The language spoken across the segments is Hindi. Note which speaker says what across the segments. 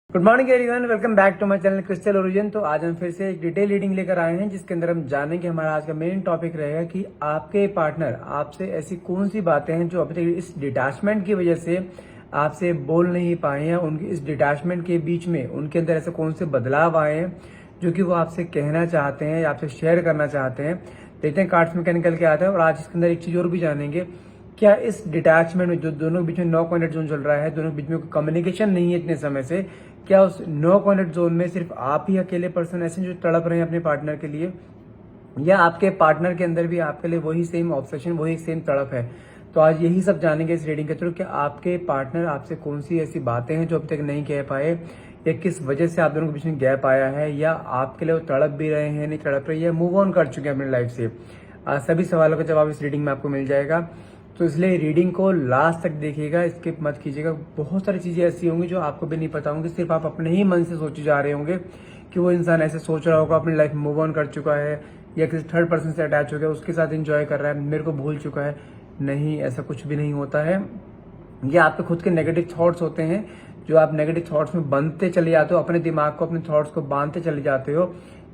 Speaker 1: Good morning everyone, welcome back to my channel Crystal Origin. तो आज हम फिर से एक डिटेल रीडिंग लेकर आए हैं जिसके अंदर हम जानेंगे, हमारा आज का मेन टॉपिक रहेगा कि आपके पार्टनर आपसे ऐसी कौन सी बातें हैं जो अभी तक इस डिटैचमेंट की वजह से आपसे बोल नहीं पाए हैं। उनकी इस डिटैचमेंट के बीच में उनके अंदर ऐसे कौन से बदलाव आए हैं जो कि वो आपसे कहना चाहते हैं या आपसे शेयर करना चाहते हैं। देखते हैं कार्ड्स में क्या निकल के आता है। और आज इसके अंदर एक चीज और भी जानेंगे, क्या इस डिटैचमेंट में जो दोनों के बीच में नो कॉन्टेक्ट जोन चल रहा है, दोनों के बीच में कम्युनिकेशन नहीं है इतने समय से, क्या उस नो कॉन्टेक्ट जोन में सिर्फ आप ही अकेले पर्सन ऐसे जो तड़प रहे हैं अपने पार्टनर के लिए, या आपके पार्टनर के अंदर भी आपके लिए वही सेम ऑब्सेशन, वही सेम तड़प है। तो आज यही सब जानेंगे इस रीडिंग के थ्रू कि आपके पार्टनर आपसे कौन सी ऐसी बातें हैं जो अभी तक नहीं कह पाए, या किस वजह से आप दोनों के बीच में गैप आया है, या आपके लिए वो तड़प भी रहे हैं, नहीं तड़प रहे, या मूव ऑन कर चुके हैं अपनी लाइफ से। आज सभी सवालों का जवाब इस रीडिंग में आपको मिल जाएगा। तो इसलिए रीडिंग को लास्ट तक देखिएगा, स्किप मत कीजिएगा। बहुत सारी चीजें ऐसी होंगी जो आपको भी नहीं पता होंगी, सिर्फ आप अपने ही मन से सोचे जा रहे होंगे कि वो इंसान ऐसे सोच रहा होगा, अपनी लाइफ में मूव ऑन कर चुका है या किसी थर्ड पर्सन से अटैच हो गया, उसके साथ एंजॉय कर रहा है, मेरे को भूल चुका है। नहीं, ऐसा कुछ भी नहीं होता है। ये आपके खुद के नेगेटिव थॉट्स होते हैं जो आप नेगेटिव थॉट्स में बांधते चले जाते हो, अपने दिमाग को, अपने थॉट्स को बांधते चले जाते हो,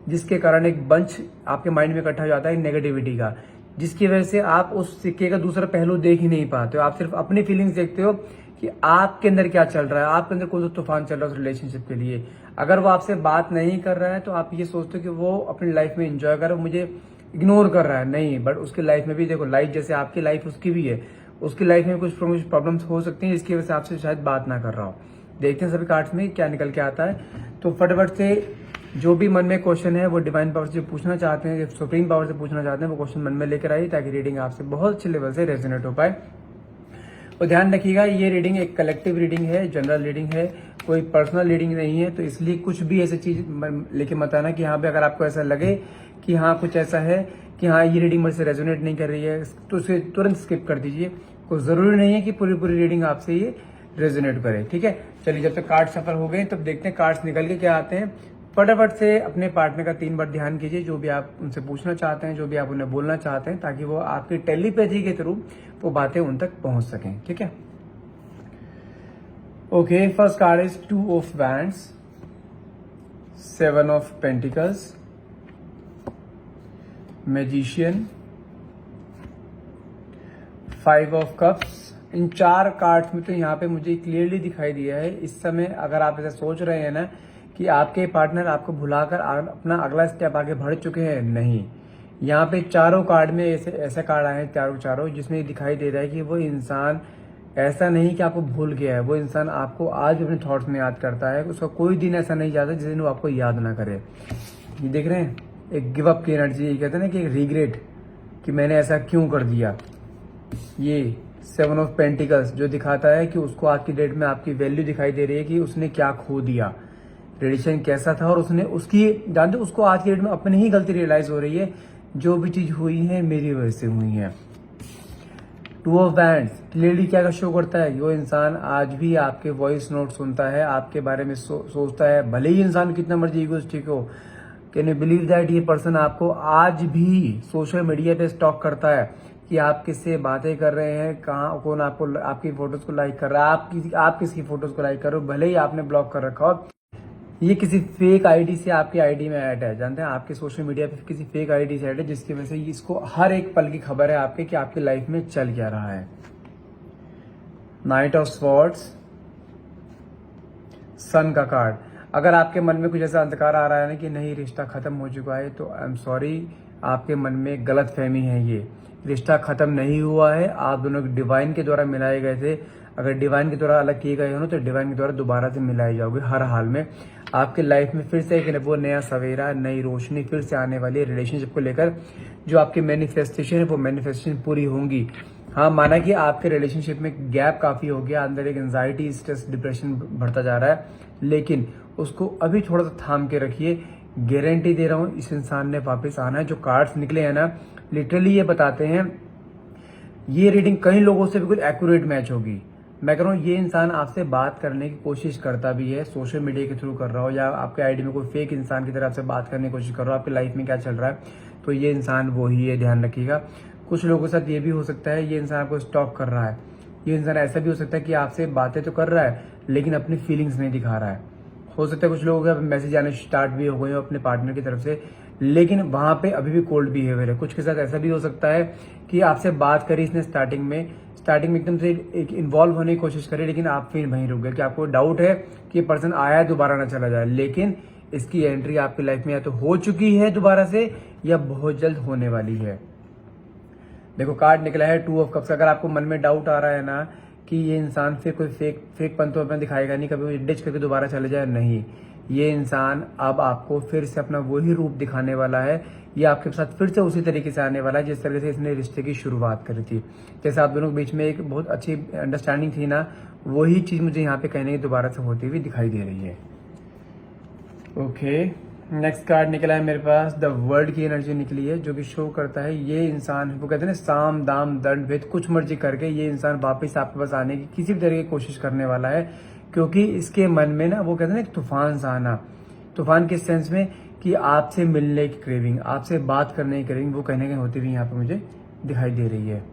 Speaker 1: जिसके कारण एक बंच आपके माइंड में इकट्ठा हो जाता है नेगेटिविटी का, जिसकी वजह से आप उस सिक्के का दूसरा पहलू देख ही नहीं पाते हो। आप सिर्फ अपनी फीलिंग्स देखते हो कि आपके अंदर क्या चल रहा है, आपके अंदर कौन सा तूफान चल रहा है उस रिलेशनशिप के लिए। अगर वो आपसे बात नहीं कर रहा है तो आप ये सोचते हो कि वो अपनी लाइफ में एंजॉय कर रहा है, मुझे इग्नोर कर रहा है। नहीं, बट उसकी लाइफ में भी देखो, लाइफ जैसे आपकी लाइफ उसकी भी है, उसकी लाइफ में कुछ प्रॉब्लम्स हो सकती हैं जिसकी वजह से आपसे शायद बात ना कर रहा हो। देखते हैं सभी कार्ड्स में क्या निकल के आता है। तो फटाफट से जो भी मन में क्वेश्चन है वो डिवाइन पावर से पूछना चाहते हैं, सुप्रीम पावर से पूछना चाहते हैं, वो क्वेश्चन मन में लेकर आइए ताकि रीडिंग आपसे बहुत अच्छे लेवल से रेजोनेट हो पाए। और ध्यान रखिएगा, ये रीडिंग एक कलेक्टिव रीडिंग है, जनरल रीडिंग है, कोई पर्सनल रीडिंग नहीं है। तो इसलिए कुछ भी ऐसी चीज लेके मत आना कि हाँ पे अगर आपको ऐसा लगे कि हाँ कुछ ऐसा है कि हाँ ये रीडिंग मुझसे रेजोनेट नहीं कर रही है, तो उसे तुरंत स्किप कर दीजिए। कोई जरूरी नहीं है कि पूरी रीडिंग आपसे ये रेजोनेट करे, ठीक है। चलिए, जब तक कार्ड सफल हो गए तब देखते हैं कार्ड्स निकल के क्या आते हैं। फटाफट से अपने पार्टनर का 3 बार ध्यान कीजिए, जो भी आप उनसे पूछना चाहते हैं, जो भी आप उन्हें बोलना चाहते हैं, ताकि वो आपकी टेलीपैथी के थ्रू वो बातें उन तक पहुंच सकें, ठीक है। Okay, first card is 2 of wands, 7 of pentacles, magician, 5 of cups. In 4 cards में तो यहाँ पे मुझे क्लियरली दिखाई दिया है इस समय, अगर आप ऐसा सोच रहे हैं ना कि आपके पार्टनर आपको भुलाकर अपना अगला स्टेप आगे बढ़ चुके हैं, नहीं। यहाँ पे चारों कार्ड में ऐसे कार्ड आए हैं चारों जिसमें दिखाई दे रहा है कि वो इंसान ऐसा नहीं कि आपको भूल गया है, वो इंसान आपको आज भी अपने थॉट्स में याद करता है। उसका कोई दिन ऐसा नहीं जाता जिस दिन वो आपको याद ना करे। ये देख रहे हैं, एक गिव अप की एनर्जी, ये कहते हैं ना कि रिग्रेट, कि मैंने ऐसा क्यों कर दिया। ये 7 ऑफ पेंटिकल्स जो दिखाता है कि उसको आज की डेट में आपकी वैल्यू दिखाई दे रही है कि उसने क्या खो दिया, रिलेशन कैसा था, और उसने उसकी जानते उसको आज की डेट में अपनी ही गलती रियलाइज हो रही है, जो भी चीज हुई है मेरी वजह से हुई है। 2 ऑफ वैंड्स क्लियरली क्या शो करता है, वो इंसान आज भी आपके वॉइस नोट सुनता है, आपके बारे में सोचता है, भले ही इंसान कितना मर्जी ईगोइस्टिक हो। कैन यू बिलीव दैट ये पर्सन आपको आज भी सोशल मीडिया पे स्टॉक करता है कि आप किससे बातें कर रहे हैं, कहाँ कौन आपको आपकी फोटोज को लाइक कर रहा है, आप किसकी फोटोज को लाइक कर रहे हो, भले ही आपने ब्लॉक कर रखा हो। ये किसी फेक आईडी से आपकी आईडी में ऐड है, जानते हैं, आपके सोशल मीडिया पे किसी फेक आईडी से ऐड है, जिसकी वजह से इसको हर एक पल की खबर है आपके कि आपकी लाइफ में चल क्या रहा है। नाइट ऑफ स्वॉर्ड्स, सन का कार्ड। अगर आपके मन में कुछ ऐसा अंधकार आ रहा है ना कि नहीं रिश्ता खत्म हो चुका है, तो आई एम सॉरी, आपके मन में गलत फहमी है। ये रिश्ता खत्म नहीं हुआ है, आप दोनों डिवाइन के द्वारा मिलाए गए थे। अगर डिवाइन के द्वारा अलग किए गए हो ना, तो डिवाइन के द्वारा दोबारा से मिलाए जाओगे हर हाल में। आपके लाइफ में फिर से एक वो नया सवेरा, नई रोशनी फिर से आने वाली है रिलेशनशिप को लेकर। जो आपकी मैनिफेस्टेशन है वो मैनिफेस्टेशन पूरी होंगी। हाँ, माना कि आपके रिलेशनशिप में गैप काफी हो गया, अंदर एक एंजाइटी, स्ट्रेस, डिप्रेशन बढ़ता जा रहा है, लेकिन उसको अभी थोड़ा सा थाम के रखिए। गारंटी दे रहा हूँ, इस इंसान ने वापस आना है। जो कार्ड्स निकले हैं ना, लिटरली ये बताते हैं, ये रीडिंग कई लोगों से बिल्कुल एक्यूरेट मैच होगी। मैं कह रहा हूँ, ये इंसान आपसे बात करने की कोशिश करता भी है, सोशल मीडिया के थ्रू कर रहा हो, या आपके आईडी में कोई फेक इंसान की तरह आपसे बात करने की कोशिश कर रहा हो, आपकी लाइफ में क्या चल रहा है, तो ये इंसान वो ही है, ध्यान रखिएगा। कुछ लोगों के साथ ये भी हो सकता है, ये इंसान आपको स्टॉक कर रहा है। ये इंसान ऐसा भी हो सकता है कि आपसे बातें तो कर रहा है लेकिन अपनी फीलिंग्स नहीं दिखा रहा है। हो सकता है कुछ लोगों के मैसेज आने स्टार्ट भी हो गए हो अपने पार्टनर की तरफ से, लेकिन वहां पे अभी भी कोल्ड बिहेवियर है। कुछ के साथ ऐसा भी हो सकता है कि आपसे बात करी इसने स्टार्टिंग में एकदम से एक इन्वॉल्व होने की कोशिश करी, लेकिन आप फिर वहीं रुक गए कि आपको डाउट है कि ये पर्सन आया है दोबारा ना चला जाए। लेकिन इसकी एंट्री आपकी लाइफ में या तो हो चुकी है दोबारा से या बहुत जल्द होने वाली है। देखो कार्ड निकला है 2 ऑफ कप्स। अगर आपको मन में डाउट आ रहा है ना कि ये इंसान फिर कोई फेक पन तो अपना दिखाएगा नहीं, कभी वो डिच करके दोबारा चले जाए, नहीं, ये इंसान अब आपको फिर से अपना वही रूप दिखाने वाला है। ये आपके साथ फिर से उसी तरीके से आने वाला है जिस तरीके से इसने रिश्ते की शुरुआत करी थी। जैसे आप दोनों के बीच में एक बहुत अच्छी अंडरस्टैंडिंग थी ना, वही चीज मुझे यहाँ पे कहने की दोबारा से होती हुई दिखाई दे रही है। ओके, नेक्स्ट कार्ड निकला है मेरे पास द वर्ल्ड की एनर्जी निकली है, जो कि शो करता है ये इंसान, वो कहते हैं ना साम दाम दंड भेद, कुछ मर्जी करके ये इंसान वापस आपके पास आने की किसी भी तरह की कोशिश करने वाला है। क्योंकि इसके मन में ना वो कहते हैं ना एक तूफान सा आना, तूफान किस सेंस में कि आपसे मिलने की क्रेविंग, आपसे बात करने की क्रेविंग, वो कहने की होती हुई यहाँ पे मुझे दिखाई दे रही है।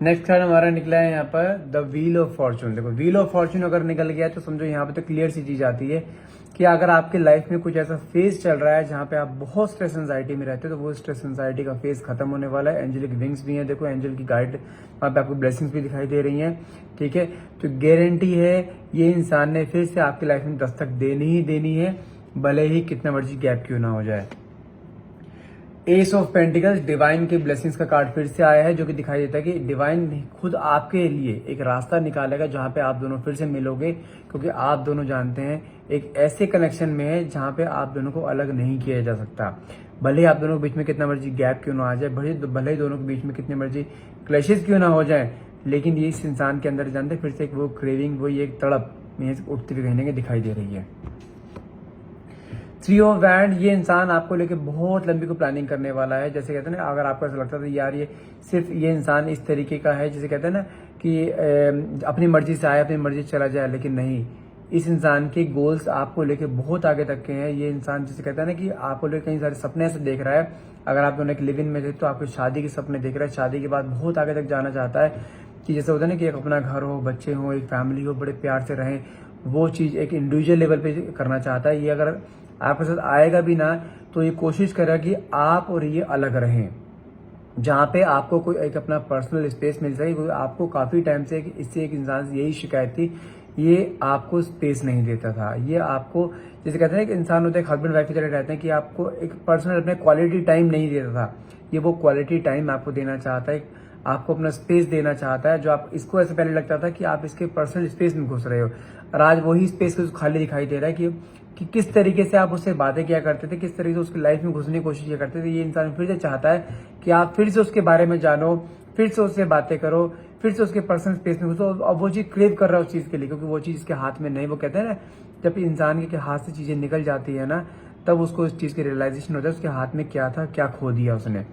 Speaker 1: नेक्स्ट कार्ड हमारा निकला है यहाँ पर द व्हील ऑफ फॉर्चून। देखो व्हील ऑफ फॉर्चून अगर निकल गया तो समझो यहाँ पे तो क्लियर सी चीज आती है कि अगर आपके लाइफ में कुछ ऐसा फेज चल रहा है जहाँ पे आप बहुत स्ट्रेस एंजाइटी में रहते हो, तो वो स्ट्रेस एंजाइटी का फेज खत्म होने वाला है। एंजलिक विंग्स भी हैं, देखो एंजल की गाइड, वहाँ पे आपको ब्लेसिंग्स भी दिखाई दे रही हैं। ठीक है, तो गारंटी है ये इंसान ने फिर से आपकी लाइफ में दस्तक देनी ही देनी है, भले ही कितना मर्जी गैप क्यों ना हो जाए। एस ऑफ पेंटिकल्स, डिवाइन के ब्लेसिंग्स का कार्ड फिर से आया है, जो कि दिखाई देता है कि डिवाइन खुद आपके लिए एक रास्ता निकालेगा जहां पे आप दोनों फिर से मिलोगे। क्योंकि आप दोनों जानते हैं एक ऐसे कनेक्शन में है जहां पे आप दोनों को अलग नहीं किया जा सकता। भले ही आप दोनों के बीच में कितना मर्जी गैप क्यों ना आ जाए, भले ही दोनों के बीच में कितने मर्जी क्लैशेस क्यों ना हो जाए, लेकिन ये इस इंसान के अंदर जानते फिर से एक वो क्रेविंग, वो एक तड़प उठती हुई कहने की दिखाई दे रही है। 3 ऑफ वैंड, ये इंसान आपको लेके बहुत लंबी को प्लानिंग करने वाला है। जैसे कहते हैं ना, अगर आपको ऐसा लगता था यार ये सिर्फ ये इंसान इस तरीके का है, जैसे कहते हैं ना कि अपनी मर्जी से आए अपनी मर्जी से चला जाए, लेकिन नहीं, इस इंसान के गोल्स आपको लेके बहुत आगे तक के हैं। ये इंसान जैसे कहता है ना कि आपको लेके कई सारे सपने से देख रहा है। अगर आप दोनों एक लिव इन में थे तो आपको शादी के सपने देख रहा है, शादी के बाद बहुत आगे तक जाना चाहता है कि जैसे होता है ना कि एक अपना घर हो, बच्चे हो, एक फैमिली हो, बड़े प्यार से रहें, वो चीज एक इंडिविजुअल लेवल पे करना चाहता है। ये अगर आपके साथ आएगा भी ना तो ये कोशिश करेगा कि आप और ये अलग रहें, जहाँ पे आपको कोई एक अपना पर्सनल स्पेस मिल सके। क्योंकि आपको काफी टाइम से इससे एक इंसान से यही शिकायत थी, ये आपको स्पेस नहीं देता था। ये आपको जैसे कहते हैं कि इंसान होते हैं हस्बैंड वाइफ की तरह रहते हैं कि आपको एक पर्सनल अपने क्वालिटी टाइम नहीं देता था। ये वो क्वालिटी टाइम आपको देना चाहता है, आपको अपना स्पेस देना चाहता है, जो आप इसको ऐसे पहले लगता था कि आप इसके पर्सनल स्पेस में घुस रहे हो, और आज वही स्पेस खाली दिखाई दे रहा है कि किस तरीके से आप उससे बातें किया करते थे, किस तरीके से उसकी लाइफ में घुसने की कोशिश किया करते थे। ये इंसान फिर से चाहता है कि आप फिर से उसके बारे में जानो, फिर से उससे बातें करो, फिर से उसके पर्सनल स्पेस में घुसो। अब वो चीज क्रेव कर रहा है उस चीज के लिए, क्योंकि वो चीज इसके हाथ में नहीं। वो कहते हैं ना, जब इंसान के हाथ से चीजें निकल जाती है ना, तब उसको इस चीज की रियलाइजेशन होता है उसके हाथ में क्या था, क्या खो दिया उसने।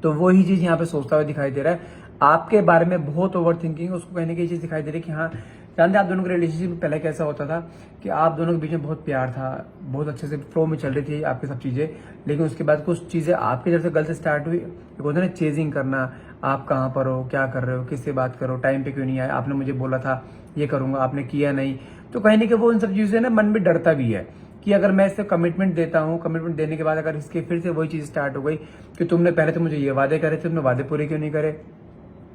Speaker 1: तो वही चीज यहाँ पे सोचता हुआ दिखाई दे रहा है। आपके बारे में बहुत ओवर थिंकिंग, उसको कहने की चीज दिखाई दे रही है कि हाँ, जानते आप दोनों के रिलेशनशिप में पहले कैसा होता था कि आप दोनों के बीच में बहुत प्यार था, बहुत अच्छे से फ्लो में चल रही थी आपकी सब चीजें, लेकिन उसके बाद कुछ चीजें आपकी तरफ से गलत स्टार्ट हुई। एक होता है ना चेजिंग करना, आप कहाँ पर हो, क्या कर रहे हो, किससे बात करो, टाइम पे क्यों नहीं आए, आपने मुझे बोला था ये करूंगा, आपने किया नहीं। तो कहीं ना कहीं वो इन सब चीजों से ना मन में डरता भी है कि अगर मैं इससे कमिटमेंट देता हूँ, कमिटमेंट देने के बाद अगर इसके फिर से वही चीज स्टार्ट हो गई कि तुमने पहले तो मुझे ये वादे करे थे, तुमने वादे पूरे क्यों नहीं करे।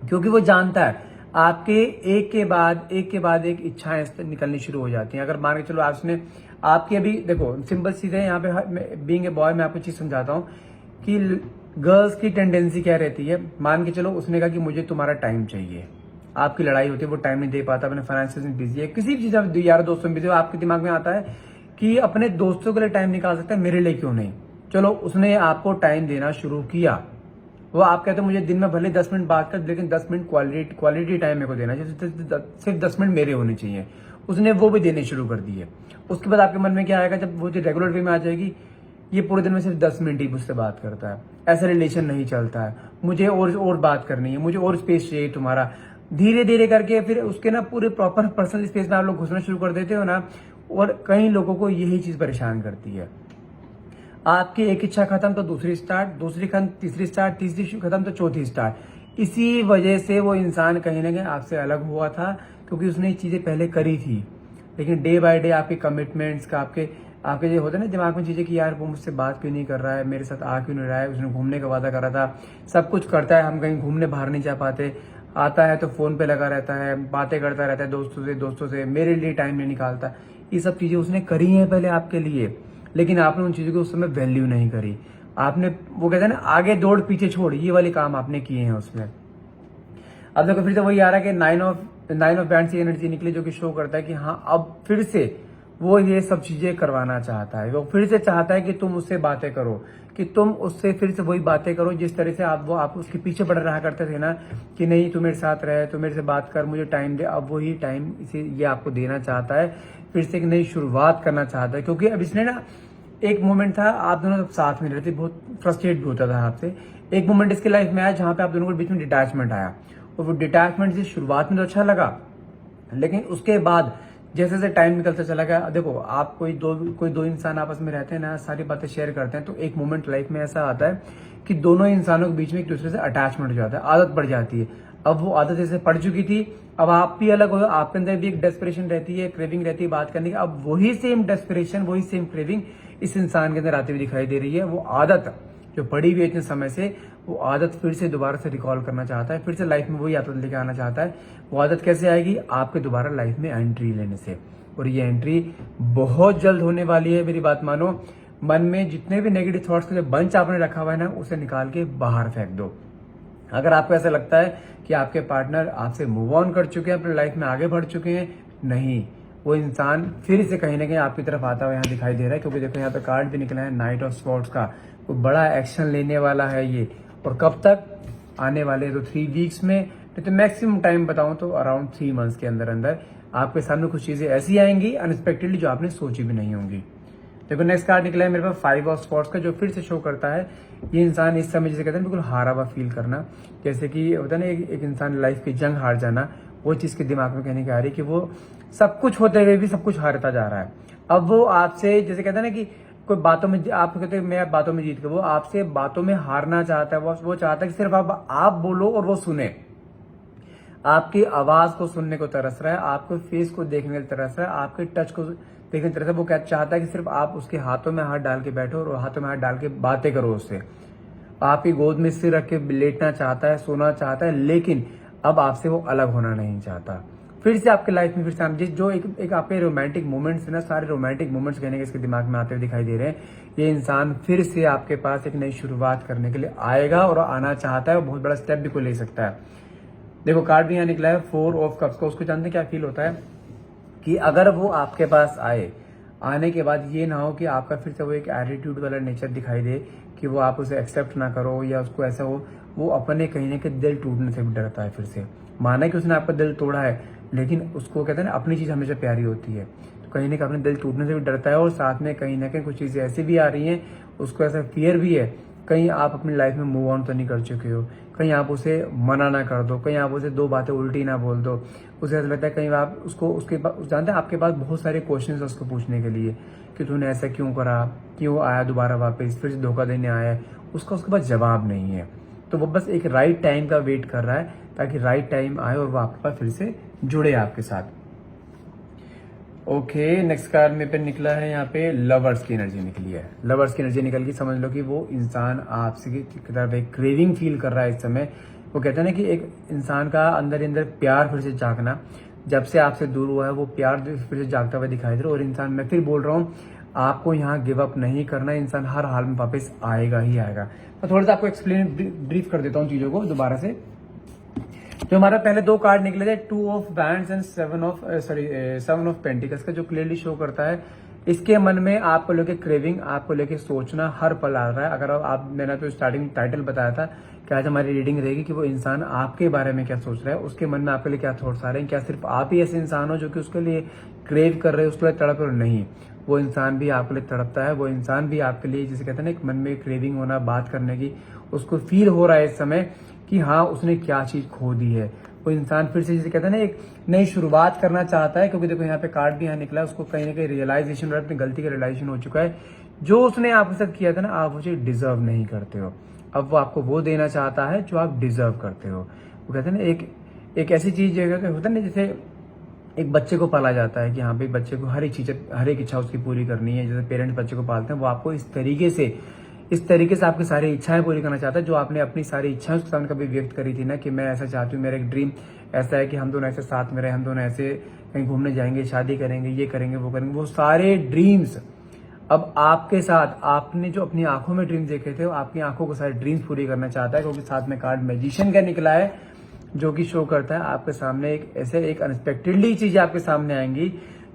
Speaker 1: क्योंकि वो जानता है आपके एक के बाद एक इच्छाएं निकलनी शुरू हो जाती हैं। अगर मान के चलो आपने आपकी अभी देखो सिंपल सीधे यहाँ पे बीइंग ए बॉय मैं आपको चीज समझाता हूँ कि गर्ल्स की टेंडेंसी क्या रहती है। मान के चलो उसने कहा कि मुझे तुम्हारा टाइम चाहिए, आपकी लड़ाई होती है, वो टाइम नहीं दे पाता, अपने फाइनेंशियल में बिजी है, किसी भी चीज यार दोस्तों में बिजी हो, आपके दिमाग में आता है कि अपने दोस्तों के लिए टाइम निकाल सकता है, मेरे लिए क्यों नहीं। चलो उसने आपको टाइम देना शुरू किया, वो आप कहते हैं मुझे दिन में भले 10 मिनट बात कर, लेकिन 10 मिनट क्वालिटी टाइम मेरे को देना चाहिए, सिर्फ 10 मिनट मेरे होने चाहिए। उसने वो भी देने शुरू कर दिए। उसके बाद आपके मन में क्या आएगा, जब वो जो रेगुलर वे में आ जाएगी, ये पूरे दिन में सिर्फ 10 मिनट ही मुझसे बात करता है, ऐसा रिलेशन नहीं चलता है, मुझे और बात करनी है, मुझे और स्पेस चाहिए तुम्हारा। धीरे धीरे करके फिर उसके ना पूरे प्रॉपर पर्सनल स्पेस में आप लोग घुसना शुरू कर देते हो ना, और कई लोगों को यही चीज परेशान करती है। आपकी एक इच्छा खत्म तो दूसरी स्टार्ट, दूसरी खत्म तीसरी स्टार्ट, तीसरी खत्म तो चौथी स्टार्ट। इसी वजह से वो इंसान कहीं ना कहीं आपसे अलग हुआ था, क्योंकि उसने ये चीजें पहले करी थी। लेकिन डे बाय डे आपके कमिटमेंट्स का आपके आपके जो होता है ना दिमाग में चीजें कि यार वो मुझसे बात क्यों नहीं कर रहा है, मेरे साथ आ क्यों नहीं रहा है, उसने घूमने का वादा करा था, सब कुछ करता है, हम कहीं घूमने बाहर नहीं जा पाते, आता है तो फोन पे लगा रहता है, बातें करता रहता है दोस्तों से मेरे लिए टाइम नहीं निकालता। ये सब चीजें उसने करी हैं पहले आपके लिए, लेकिन आपने उन चीजों की उस समय वैल्यू नहीं करी। आपने वो कहते हैं ना आगे दौड़ पीछे छोड़, ये वाले काम आपने किए हैं उसमें। अब देखो फिर से वही आ रहा है कि नाइन ऑफ बैंड की एनर्जी निकली, जो कि शो करता है कि हाँ अब फिर से वो ये सब चीजें करवाना चाहता है। वो फिर से चाहता है कि तुम उससे बातें करो, कि तुम उससे फिर से वही बातें करो जिस तरह से आप उसके पीछे पड़ रहा करते थे ना, कि नहीं तू मेरे साथ रहे, तू मेरे से बात कर, मुझे टाइम दे। अब वही टाइम इसे ये आपको देना चाहता है, फिर से एक नई शुरुआत करना चाहता है। क्योंकि अब इसने ना एक मोमेंट था आप दोनों जब साथ में रहते, बहुत फ्रस्ट्रेट भी होता था आपसे। एक मोमेंट इसके लाइफ में आया जहां पे आप दोनों के बीच में डिटैचमेंट आया, और वो डिटैचमेंट से शुरुआत में तो अच्छा लगा, लेकिन उसके बाद जैसे जैसे टाइम निकलता चला गया। देखो आप कोई दो इंसान आपस में रहते हैं ना, सारी बातें शेयर करते हैं, तो एक मोमेंट लाइफ में ऐसा आता है कि दोनों इंसानों के बीच में एक दूसरे से अटैचमेंट हो जाता है, आदत पड़ जाती है। अब वो आदत जैसे पड़ चुकी थी, अब आप भी अलग हो, आपके अंदर भी एक डेस्परेशन रहती है, क्रेविंग रहती है बात करने की। अब वही सेम डेस्परेशन, वही सेम क्रेविंग इस इंसान के अंदर आती हुई दिखाई दे रही है। वो आदत जो पड़ी हुई है इतने समय से, वो आदत फिर से दोबारा से रिकॉल करना चाहता है, फिर से लाइफ में वही आदत लेके आना चाहता है। वो आदत कैसे आएगी? आपके दोबारा लाइफ में एंट्री लेने से, और ये एंट्री बहुत जल्द होने वाली है। मेरी बात मानो, मन में जितने भी नेगेटिव थॉट्स का जो बंच आपने रखा हुआ है ना, उसे निकाल के बाहर फेंक दो। अगर आपको ऐसा लगता है कि आपके पार्टनर आपसे मूव ऑन कर चुके हैं, अपनी लाइफ में आगे बढ़ चुके हैं, नहीं, वो इंसान फिर से कहीं ना कहीं आपकी तरफ आता हुआ यहाँ दिखाई दे रहा है। क्योंकि देखो यहाँ पे कार्ड भी निकला है नाइट ऑफ स्वॉर्ड्स का, वो बड़ा एक्शन लेने वाला है ये। और कब तक आने वाले? तो 3 वीक्स में, नहीं तो मैक्सिमम टाइम बताऊं तो अराउंड 3 मंथ्स के अंदर अंदर आपके सामने कुछ चीजें ऐसी आएंगी अनएक्सपेक्टेडली, जो आपने सोची भी नहीं होंगी। देखो नेक्स्ट कार्ड निकला है मेरे पास 5 ऑफ स्वॉर्ड्स का, जो फिर से शो करता है ये इंसान इस समय जैसे कहते हैं बिल्कुल हारा हुआ फील करना, जैसे कि होता है ना एक इंसान लाइफ की जंग हार जाना, वो चीज के दिमाग में कहने की आ रही है कि वो सब कुछ होते हुए भी सब कुछ हारता जा रहा है। अब वो आपसे जैसे कहते हैं ना कि कोई बातों में आप कहते हैं मैं बातों में जीत गया, वो आपसे बातों में हारना चाहता है। वो चाहता है कि सिर्फ आप बोलो और वो सुने, आपकी आवाज को सुनने को तरस रहा है, आपके फेस को देखने को तरस रहा है, आपके टच को देखने को तरस रहा है। वो क्या चाहता है कि सिर्फ आप उसके हाथों में हाथ डाल के बैठो और हाथों में हाथ डाल के बातें करो उससे। आपकी गोद में सिर रख के लेटना चाहता है, सोना चाहता है, लेकिन अब आपसे वो अलग होना नहीं चाहता। फिर से आपके लाइफ में फिर से जो एक आपके रोमांटिक मोमेंट्स है ना, सारे रोमांटिक मोमेंट्स कहने के इसके दिमाग में आते हुए दिखाई दे रहे हैं। ये इंसान फिर से आपके पास एक नई शुरुआत करने के लिए आएगा और आना चाहता है, और बहुत बड़ा स्टेप भी कोई ले सकता है। देखो कार्ड भी यहाँ निकला है 4 ऑफ कप्स का। उसको जानते क्या फील होता है कि अगर वो आपके पास आने के बाद ये ना हो कि आपका फिर से वो एक एटीट्यूड वाला नेचर दिखाई दे, कि वो आप उसे एक्सेप्ट ना करो या उसको ऐसा हो, वो अपने कहीं ना कहीं दिल टूटने से भी डरता है। फिर से माना कि उसने आपका दिल तोड़ा है, लेकिन उसको कहते हैं ना अपनी चीज हमेशा प्यारी होती है, तो कहीं ना कहीं अपने दिल टूटने से भी डरता है। और साथ में कहीं ना कहीं कुछ चीजें ऐसी भी आ रही हैं, उसको ऐसा फियर भी है, कहीं आप अपनी लाइफ में मूव ऑन तो नहीं कर चुके हो, कहीं आप उसे मना ना कर दो, कहीं आप उसे 2 बातें उल्टी ना बोल दो। उसे ऐसा लगता है कहीं आप उसको जानते हैं आपके पास बहुत सारे क्वेश्चन है उसको पूछने के लिए, कि तूने ऐसा क्यों करा, क्यों आया दोबारा वापस, फिर से धोखा देने आया है, उसका उसके पास जवाब नहीं है। तो वो बस एक राइट टाइम का वेट कर रहा है, ताकि राइट टाइम आए और वो आपके पास फिर से जुड़े आपके साथ। ओके नेक्स्ट कार्ड में पे निकला है यहाँ पे लवर्स की एनर्जी निकली है। लवर्स की एनर्जी निकल के समझ लो कि वो इंसान आपसे की तरफ एक क्रेविंग फील कर रहा है इस समय। वो कहते हैं ना कि एक इंसान का अंदर अंदर प्यार फिर से जागना, जब से आपसे दूर हुआ है वो प्यार फिर से जागता हुआ दिखाई दे रहा है। और इंसान, मैं फिर बोल रहा हूँ, आपको यहाँ गिव अप नहीं करना, इंसान हर हाल में वापस आएगा ही आएगा। मैं थोड़ा सा आपको एक्सप्लेन ब्रीफ कर देता हूँ चीजों को दोबारा से। जो हमारा पहले 2 कार्ड निकले थे 2 of bands and 7 of pentacles का, जो क्लियरली शो करता है इसके मन में आपको लेके क्रेविंग, आपको लेके सोचना हर पल आ रहा है। अगर आप, मैंने तो स्टार्टिंग टाइटल बताया था कि आज हमारी रीडिंग रहेगी कि वो इंसान आपके बारे में क्या सोच रहा है, उसके मन में आपके लिए क्या थॉट्स आ रहे हैं। क्या सिर्फ आप ही ऐसे इंसान हो जो कि उसके लिए क्रेव कर रहे हो, उसके लिए तड़प रहे हो? नहीं, वो इंसान भी आपके लिए तड़पता है, वो इंसान भी आपके लिए, जिसे कहते हैं ना एक मन में क्रेविंग होना बात करने की, उसको फील हो रहा है इस समय कि हाँ उसने क्या चीज खो दी है। वो इंसान फिर से जिसे कहते हैं ना एक नई शुरुआत करना चाहता है। क्योंकि देखो यहाँ पे कार्ड भी यहाँ निकला है, उसको कहीं ना कहीं रियलाइजेशन और अपनी गलती का रियलाइजेशन हो चुका है। जो उसने आपके साथ किया था ना, आप उसे डिजर्व नहीं करते हो। अब वो आपको वो देना चाहता है जो आप डिजर्व करते हो। वो कहते हैं ना एक ऐसी चीज होता है ना, जैसे एक बच्चे को पाला जाता है कि हाँ भाई बच्चे को हर एक इच्छा उसकी पूरी करनी है, जैसे पेरेंट्स बच्चे को पालते हैं, वो आपको इस तरीके से आपकी सारी इच्छाएं पूरी करना चाहता है, जो आपने अपनी सारी इच्छाएं उसके सामने कभी व्यक्त करी थी ना कि मैं ऐसा चाहती हूँ, मेरा एक ड्रीम ऐसा है कि हम दोनों ऐसे साथ में रहे, हम दोनों ऐसे कहीं घूमने जाएंगे, शादी करेंगे, ये करेंगे, वो सारे ड्रीम्स अब आपके साथ, आपने जो अपनी आंखों में ड्रीम देखे थे, वो आपकी आंखों को सारे ड्रीम्स पूरी करना चाहता है, क्योंकि साथ में कार्ड मैजिशियन का निकला है, जो कि शो करता है आपके सामने एक अनएक्सपेक्टेडली चीज आपके सामने आएंगी,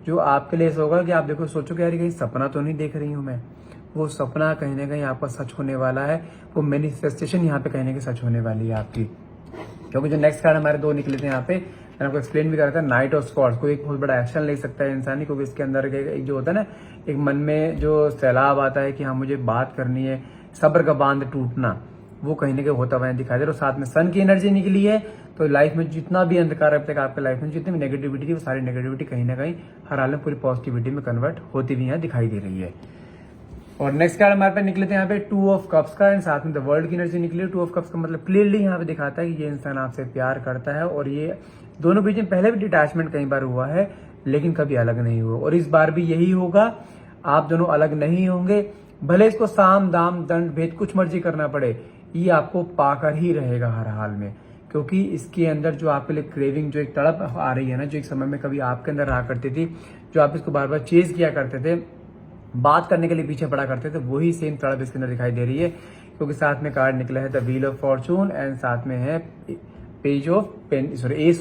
Speaker 1: जो आपके लिए ऐसा होगा कि आप देखो सोचोगे यार कहीं सपना तो नहीं देख रही हूं मैं, वो सपना कहीं ना कहीं आपका सच होने वाला है, वो मैनिफेस्टेशन यहाँ पे कहीं ना कहीं सच होने वाली है आपकी। क्योंकि जो नेक्स्ट कार्ड हमारे 2 निकले थे यहाँ पे, मैंने आपको एक्सप्लेन भी करा था, नाइट ऑफ स्पॉट्स, कोई एक बहुत बड़ा एक्शन ले सकता है इंसान ही, क्योंकि इसके अंदर एक जो होता है ना, एक मन में जो सैलाब आता है कि हाँ मुझे बात करनी है, सब्र का बांध टूटना, वो कहीं ना कहीं होता हुआ दिखाई दे रहा है। और साथ में सन की एनर्जी निकली है, तो लाइफ में जितना भी अंधकार अब तक आपके लाइफ में जितनी भी नेगेटिविटी थी, वो सारी नेगेटिविटी कहीं ना कहीं हर हाल में पूरी पॉजिटिविटी में कन्वर्ट होती हुई यहाँ दिखाई दे रही है। और नेक्स्ट कार्ड हमारे पे निकले थे यहाँ पे 2 ऑफ कप्स का, एंड साथ में द वर्ल्ड की एनर्जी निकली है। 2 ऑफ कप्स का मतलब क्लियरली यहाँ पे दिखाता है कि ये इंसान आपसे प्यार करता है, और ये दोनों बीच में पहले भी डिटैचमेंट कई बार हुआ है, लेकिन कभी अलग नहीं हुआ, और इस बार भी यही होगा, आप दोनों अलग नहीं होंगे, भले इसको साम दाम दंड भेद कुछ मर्जी करना पड़े, ये आपको पाकर ही रहेगा हर हाल में, क्योंकि इसके अंदर जो आपके लिए क्रेविंग, जो एक तड़प आ रही है ना, जो एक समय में कभी आपके अंदर रहा करती थी, जो आप इसको बार बार चेज किया करते थे, बात करने के लिए पीछे पड़ा करते थे, वही सेम तड़प इसके अंदर दिखाई दे रही है। क्योंकि साथ में कार्ड निकला है the wheel of Fortune, and साथ में है एस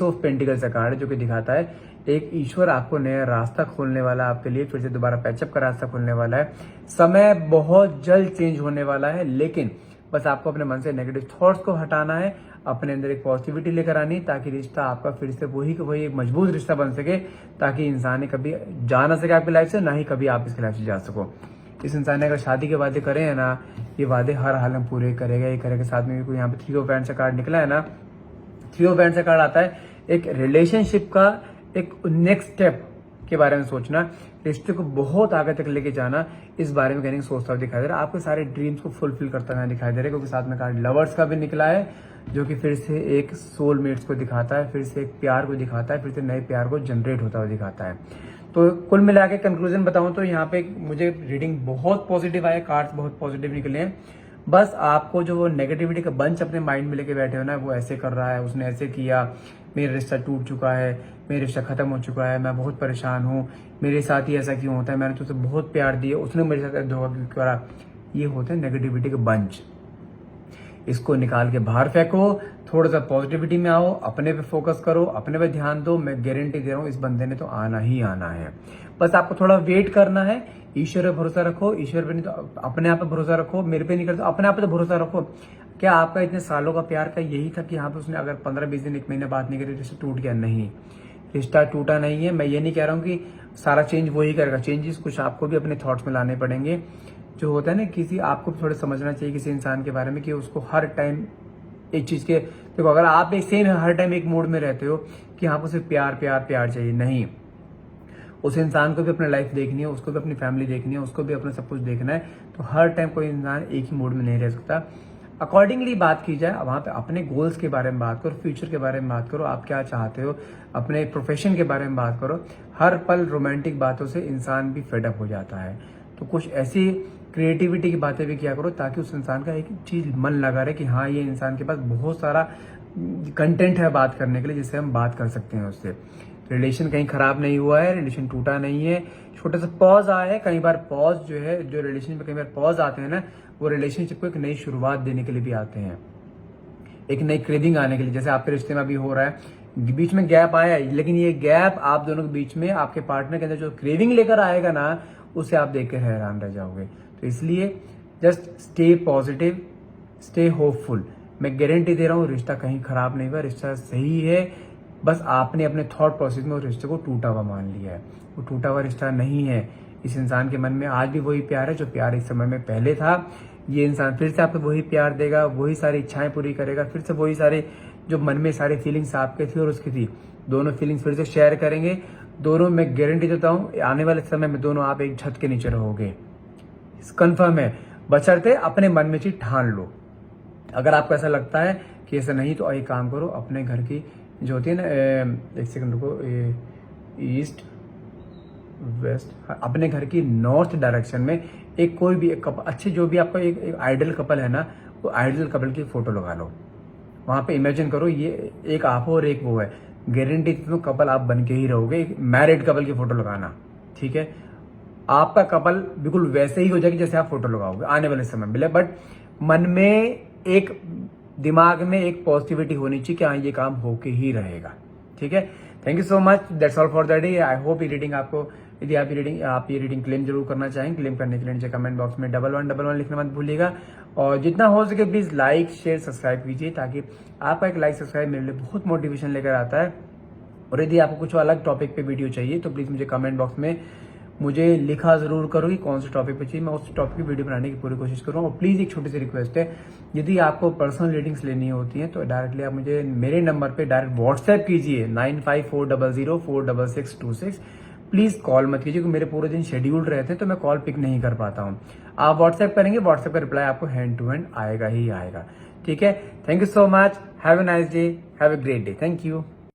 Speaker 1: ऑफ पेंटिकल्स का कार्ड, जो कि दिखाता है एक ईश्वर आपको नया रास्ता खोलने वाला है आपके लिए, फिर से दोबारा पैचअप का रास्ता खोलने वाला है, समय बहुत जल्द चेंज होने वाला है, लेकिन बस आपको अपने मन से नेगेटिव थॉट्स को हटाना है, अपने अंदर एक पॉजिटिविटी लेकर आनी, ताकि रिश्ता आपका फिर से वही एक मजबूत रिश्ता बन सके, ताकि इंसान ने कभी जा ना सके आपकी लाइफ से, ना ही कभी आप इसकी लाइफ से जा सको। इस इंसान ने अगर शादी के वादे करे हैं ना, ये वादे हर हाल में पूरे करेगा ही करेगा। साथ में भी यहाँ पे 3 ऑफ वैंड्स का कार्ड निकला है ना, 3 ऑफ वैंड्स का कार्ड आता है एक रिलेशनशिप का एक नेक्स्ट स्टेप के बारे में सोचना, रिश्ते को बहुत आगे तक लेके जाना, इस बारे में कहने की सोचता हुआ दिखाई दे रहा है, आपके सारे ड्रीम्स को फुलफिल करता हुआ दिखाई दे रहा है। क्योंकि साथ में कार्ड लवर्स का भी निकला है, जो कि फिर से एक सोलमेट्स को दिखाता है, फिर से एक प्यार को दिखाता है, फिर से नए प्यार को जनरेट होता हुआ दिखाता है। तो कुल मिला के कंक्लूजन बताऊं तो यहाँ पे मुझे रीडिंग बहुत पॉजिटिव आया, कार्ड्स बहुत पॉजिटिव निकले हैं। बस आपको जो वो नेगेटिविटी का बंच अपने माइंड में लेके बैठे हो ना, वो ऐसे कर रहा है, उसने ऐसे किया, मेरा रिश्ता टूट चुका है, मेरा रिश्ता खत्म हो चुका है, मैं बहुत परेशान हूँ, मेरे साथ ही ऐसा क्यों होता है, मैंने तुझसे बहुत प्यार दिया, उसने मेरे साथ धोखा क्यों करा, ये होता है नेगेटिविटी का बंच। इसको निकाल के बाहर फेंको, थोड़ा सा पॉजिटिविटी में आओ, अपने पे फोकस करो, अपने पे ध्यान दो। मैं गारंटी दे रहा हूँ इस बंदे ने तो आना ही आना है, बस आपको थोड़ा वेट करना है। ईश्वर पे भरोसा रखो, ईश्वर पे नहीं तो अपने आप पे भरोसा रखो, मेरे पे नहीं करते अपने आप पे तो भरोसा रखो। क्या आपका इतने सालों का प्यार का यही था कि यहाँ पे उसने अगर 15-20 दिन 1 महीने बात नहीं करी, रिश्ता टूट गया? नहीं, रिश्ता टूटा नहीं है। मैं ये नहीं कह रहा हूँ कि सारा चेंज वही करेगा, चेंजेस कुछ आपको भी अपने थॉट्स में लाने पड़ेंगे। जो होता है ना, किसी आपको थोड़ा समझना चाहिए किसी इंसान के बारे में कि उसको हर टाइम एक चीज के, देखो अगर आप एक सेम हर टाइम एक मूड में रहते हो कि आपको सिर्फ प्यार प्यार प्यार चाहिए, नहीं, उस इंसान को भी अपनी लाइफ देखनी है, उसको भी अपनी फैमिली देखनी है, उसको भी अपना सब कुछ देखना है। तो हर टाइम कोई इंसान एक ही मूड में नहीं रह सकता। अकॉर्डिंगली बात की जाए, वहां पे अपने गोल्स के बारे में बात करो, फ्यूचर के बारे में बात करो, आप क्या चाहते हो, अपने प्रोफेशन के बारे में बात करो। हर पल रोमांटिक बातों से इंसान भी फेडअप हो जाता है, तो कुछ ऐसी क्रिएटिविटी की बातें भी किया करो, ताकि उस इंसान का एक चीज मन लगा रहे कि हाँ, ये इंसान के पास बहुत सारा कंटेंट है बात करने के लिए, जिससे हम बात कर सकते हैं उससे। रिलेशन कहीं खराब नहीं हुआ है, रिलेशन टूटा नहीं है, छोटा सा पॉज आया है। कई बार पॉज जो है, जो रिलेशन में कई बार पॉज आते हैं ना, वो रिलेशनशिप को एक नई शुरुआत देने के लिए भी आते हैं, एक नई क्रेविंग आने के लिए। जैसे आपके रिश्ते में अभी हो रहा है, बीच में गैप आया है, लेकिन ये गैप आप दोनों के बीच में आपके पार्टनर के अंदर जो क्रेविंग लेकर आएगा ना, उसे आप देखकर हैरान रह जाओगे। तो इसलिए just stay positive, stay hopeful. मैं गारंटी दे रहा हूँ रिश्ता कहीं खराब नहीं हुआ, रिश्ता सही है। बस आपने अपने थॉट प्रोसेस में उस रिश्ते को टूटा हुआ मान लिया है। वो टूटा हुआ रिश्ता नहीं है। इस इंसान के मन में आज भी वही प्यार है जो प्यार इस समय में पहले था। ये इंसान फिर से आपको वही प्यार देगा, वही सारी इच्छाएं पूरी करेगा, फिर से वही सारे जो मन में सारी फीलिंग्स आपके थी और उसकी थी, दोनों फीलिंग्स फिर से शेयर करेंगे। दोनों, मैं गारंटी देता हूँ आने वाले समय में दोनों आप एक छत के नीचे रहोगे, कंफर्म है। बशर्ते अपने मन में चीज ठान लो। अगर आपको ऐसा लगता है कि ऐसा नहीं, तो एक काम करो, अपने घर की जो होती है ना, एक सेकंड रुको, ईस्ट वेस्ट, अपने घर की नॉर्थ डायरेक्शन में एक कोई भी एक कपल, अच्छे जो भी आपका एक आइडल कपल है ना, वो आइडल कपल की फोटो लगा लो। वहां पे इमेजिन करो ये एक आप हो और एक वो है, गारंटी तो कपल आप बन के ही रहोगे। एक मैरिड कपल की फोटो लगाना, ठीक है, आपका कपल बिल्कुल वैसे ही हो जाएगा जैसे आप फोटो लगाओगे आने वाले समय में। बट मन में एक, दिमाग में एक पॉजिटिविटी होनी चाहिए कि हाँ ये काम होके ही रहेगा, ठीक है। Thank you so much, that's all for the day. I hope ये रीडिंग आपको, यदि आप ये रीडिंग क्लेम जरूर करना चाहें, क्लेम करने के लिए नीचे कमेंट बॉक्स में 1111 लिखना मत भूलिएगा। और जितना हो सके प्लीज लाइक शेयर सब्सक्राइब कीजिए, ताकि आपका एक लाइक सब्सक्राइब मेरे लिए बहुत मोटिवेशन लेकर आता है। और यदि आपको कुछ अलग टॉपिक पे वीडियो चाहिए तो प्लीज मुझे कमेंट बॉक्स में मुझे लिखा जरूर करो कि कौन से टॉपिक पे चाहिए, मैं उस टॉपिक की वीडियो बनाने की पूरी कोशिश करूँ। और प्लीज एक छोटी सी रिक्वेस्ट है, यदि आपको पर्सनल रीडिंग्स लेनी होती है तो डायरेक्टली आप मुझे मेरे नंबर पे डायरेक्ट व्हाट्सएप कीजिए 9540046626। प्लीज कॉल मत कीजिए, क्योंकि मेरे पूरे दिन शेड्यूल्ड रहते हैं तो मैं कॉल पिक नहीं कर पाता हूँ। आप व्हाट्सएप करेंगे, व्हाट्सएप का रिप्लाई आपको हैंड टू हैंड आएगा ही आएगा, ठीक है। Thank you so much, have a nice day, have a great day, thank you.